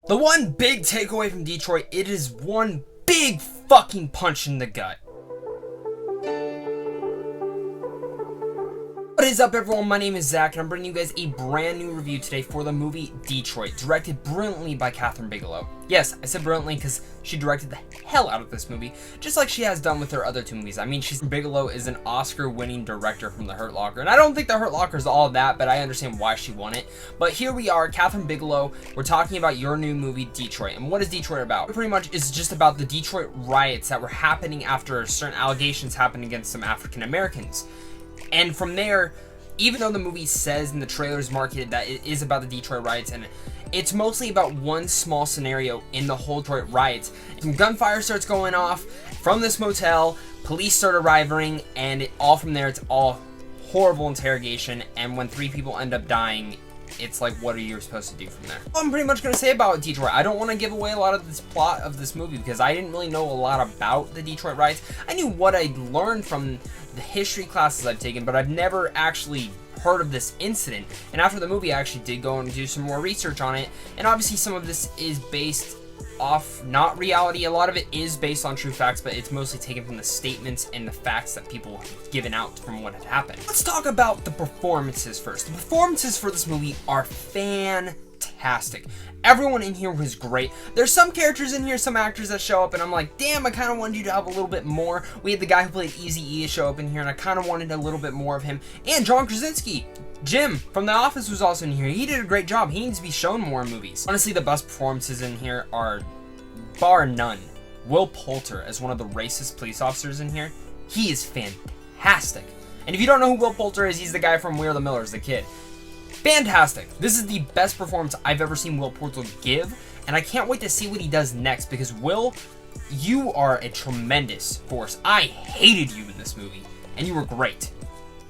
The one big takeaway from Detroit, it is one big fucking punch in the gut. What is up, everyone? My name is Zach, and I'm bringing you guys a brand new review today for the movie Detroit, directed brilliantly by Kathryn Bigelow. Yes, I said brilliantly because she directed the hell out of this movie, just like she has done with her other two movies. I mean, Bigelow is an Oscar-winning director from The Hurt Locker, and I don't think The Hurt Locker is all that, but I understand why she won it. But here we are, Kathryn Bigelow. We're talking about your new movie, Detroit. And what is Detroit about? It pretty much is just about the Detroit riots that were happening after certain allegations happened against some African Americans. And from there, even though the movie says in the trailers marketed that it is about the Detroit riots, and it's mostly about one small scenario in the whole Detroit riots. Some gunfire starts going off from this motel, police start arriving, and all from there, it's all horrible interrogation, and when 3 people end up dying, it's like, what are you supposed to do from there? Well, I'm pretty much going to say about Detroit. I don't want to give away a lot of this plot of this movie because I didn't really know a lot about the Detroit riots. I knew what I'd learned from the history classes I've taken, but I've never actually heard of this incident. And after the movie, I actually did go and do some more research on it. And obviously some of this is based off not reality. A lot of it is based on true facts, but it's mostly taken from the statements and the facts that people have given out from what had happened. Let's talk about the performances first. The performances for this movie are fantastic. Everyone in here was great. There's some characters in here, some actors that show up, and I'm like, damn, I kind of wanted you to have a little bit more. We had the guy who played Eazy-E show up in here, and I kind of wanted a little bit more of him. And John Krasinski, Jim from The Office, was also in here. He did a great job. He needs to be shown more in movies. Honestly, the best performances in here are, bar none, Will Poulter as one of the racist police officers in here. He is fantastic. And if you don't know who Will Poulter is, he's the guy from We Are the Millers, the kid. Fantastic. This is the best performance I've ever seen Will Poulter give, and I can't wait to see what he does next, because Will, you are a tremendous force. I hated you in this movie, and you were great.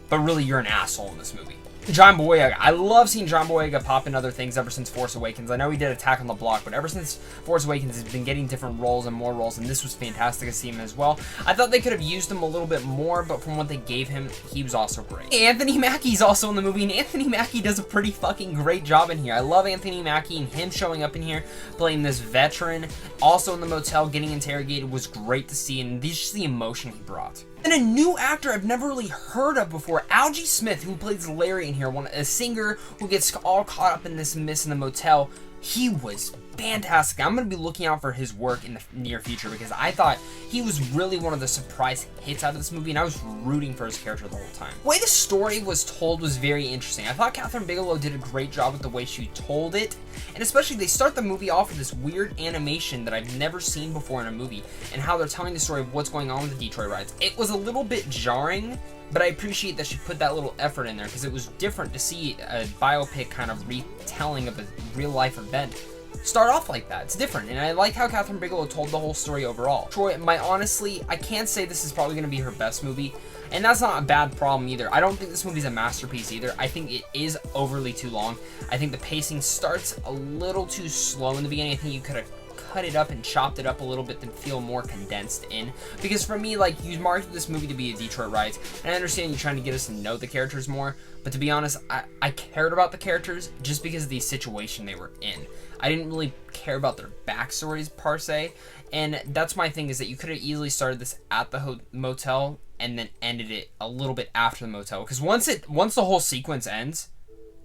But really, you're an asshole in this movie. John Boyega. I love seeing John Boyega pop in other things ever since Force Awakens. I know he did Attack on the Block, but ever since Force Awakens, he's been getting different roles and more roles, and this was fantastic to see him as well. I thought they could have used him a little bit more, but from what they gave him, he was also great. Anthony Mackie's also in the movie, and Anthony Mackie does a pretty fucking great job in here. I love Anthony Mackie, and him showing up in here, playing this veteran, also in the motel, getting interrogated, was great to see, and just the emotion he brought. And a new actor I've never really heard of before, Algie Smith, who plays Larry in here, a singer who gets all caught up in this mess in the motel. He was fantastic. I'm going to be looking out for his work in the near future because I thought he was really one of the surprise hits out of this movie, and I was rooting for his character the whole time. The way the story was told was very interesting. I thought Kathryn Bigelow did a great job with the way she told it, and especially they start the movie off with this weird animation that I've never seen before in a movie, and how they're telling the story of what's going on with the Detroit riots. It was a little bit jarring, but I appreciate that she put that little effort in there because it was different to see a biopic kind of retelling of a real-life event start off like that. It's different, and I like how Kathryn Bigelow told the whole story overall. Troy, honestly, I can't say this is probably going to be her best movie, and that's not a bad problem either. I don't think this movie's a masterpiece either. I think it is overly too long. I think the pacing starts a little too slow in the beginning. I think you could have cut it up and chopped it up a little bit to feel more condensed in, because for me, like, you marketed this movie to be a Detroit riots, and I understand you're trying to get us to know the characters more, but to be honest, I cared about the characters just because of the situation they were in. I didn't really care about their backstories per se, and that's my thing, is that you could have easily started this at the motel and then ended it a little bit after the motel, because once the whole sequence ends,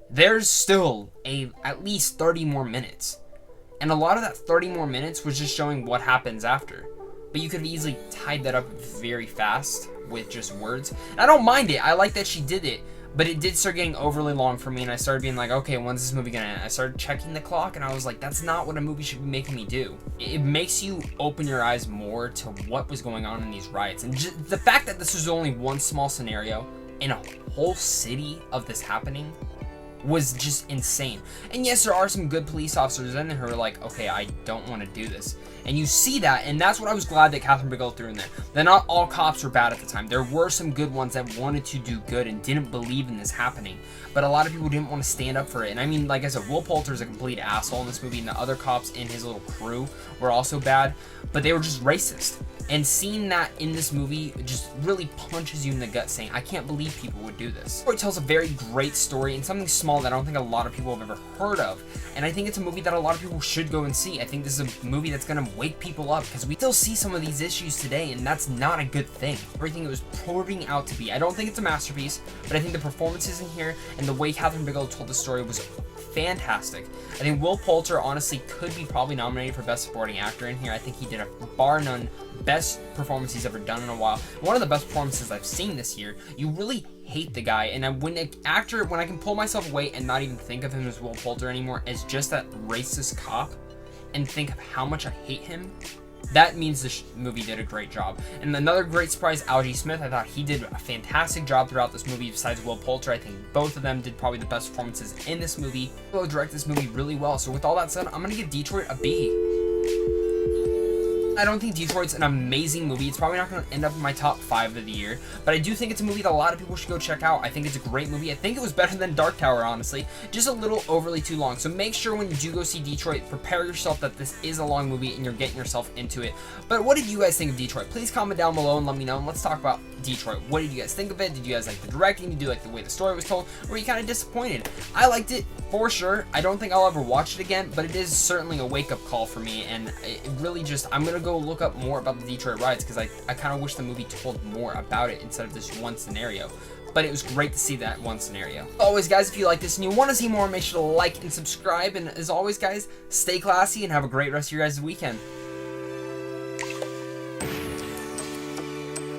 there's still at least 30 more minutes. And a lot of that 30 more minutes was just showing what happens after. But you could have easily tied that up very fast with just words. And I don't mind it. I like that she did it. But it did start getting overly long for me. And I started being like, okay, when's this movie gonna end? I started checking the clock. And I was like, that's not what a movie should be making me do. It makes you open your eyes more to what was going on in these riots. And just the fact that this was only one small scenario in a whole city of this happening was just insane. And yes, there are some good police officers in there who are like, okay, I don't want to do this. And you see that, and that's what I was glad that Kathryn Bigelow threw in there. That not all cops were bad at the time. There were some good ones that wanted to do good and didn't believe in this happening. But a lot of people didn't want to stand up for it. And I mean, like I said, Will Poulter is a complete asshole in this movie, and the other cops in his little crew were also bad, but they were just racist. And seeing that in this movie just really punches you in the gut, saying, I can't believe people would do this. It tells a very great story, and something small small that I don't think a lot of people have ever heard of. And I think it's a movie that a lot of people should go and see. I think this is a movie that's going to wake people up, because we still see some of these issues today, and that's not a good thing. Everything it was proving out to be. I don't think it's a masterpiece, but I think the performances in here and the way Kathryn Bigelow told the story was fantastic. I think Will Poulter honestly could be probably nominated for Best Supporting Actor in here. I think he did a bar none best performance he's ever done in a while. One of the best performances I've seen this year. You really hate the guy, and when I can pull myself away and not even think of him as Will Poulter anymore, as just that racist cop, and think of how much I hate him, that means this movie did a great job. And another great surprise, Algie Smith. I thought he did a fantastic job throughout this movie. Besides Will Poulter, I think both of them did probably the best performances in this movie. They'll direct this movie really well. So with all that said, I'm gonna give Detroit a B. I don't think Detroit's an amazing movie. It's probably not going to end up in my top 5 of the year, but I do think it's a movie that a lot of people should go check out. I think it's a great movie. I think it was better than Dark Tower, honestly. Just a little overly too long. So make sure when you do go see Detroit, prepare yourself that this is a long movie and you're getting yourself into it. But what did you guys think of Detroit? Please comment down below and let me know, and let's talk about Detroit. What did you guys think of it? Did you guys like the directing? Did you like the way the story was told? Were you kind of disappointed? I liked it for sure. I don't think I'll ever watch it again, but it is certainly a wake-up call for me, and it really just, I'm going to go look up more about the Detroit riots, because I kind of wish the movie told more about it instead of this one scenario. But it was great to see that one scenario. Always, guys, if you like this and you want to see more, make sure to like and subscribe. And as always, guys, stay classy and have a great rest of your guys' weekend.